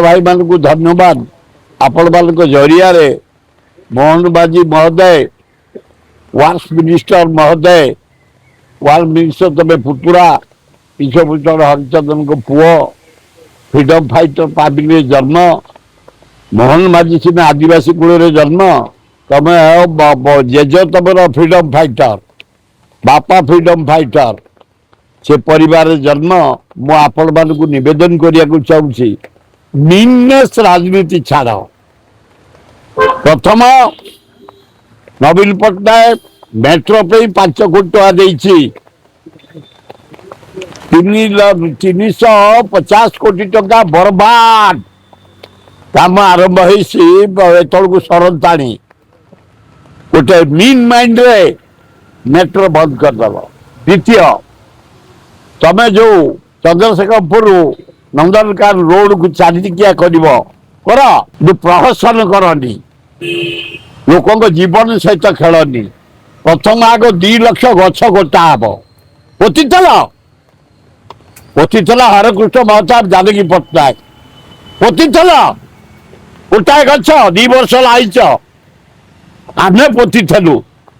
भाई मान को धन्यवाद आपण मान जरिया मोहन बाजी महोदय वार्स मिनिस्टर महोदय वार्स मिनिस्टर तबे पुतुरा विश्वभूषण हरिचंदन को पुओ फ्रीडम फाइटर पार्टी में जन्म मोहन माझी सीना आदिवासी कूल जन्म तमें जेज तम फ्रीडम फाइटर बापा फ्रीडम फाइटर से परिवार जन्म मु आपण मान को निवेदन करने चाहूँगी बिजनेस राजनीति छाड़ प्रथम नवीन पट्टनायक मेट्रो पे 5 कोटी टका देछि 350 कोटी टका बर्बाद काम आरंभ होतलू सरल ताणी गोटे मीन माइंड रे मेट्रो बंद करदेव द्वितीय तमें जो चंद्रशेखरपुर नंदनकान रोड को चारिटिकिया कर प्रहसन करनी लोक जीवन सहित खेलनी प्रथम आग 2 लाख गछ गोटा हम पोतीला हरकृष्ण महताब जानकी पट्टनायक पोतीला गोटाए गछ 2 वर्ष लाइच आमे पोतीलु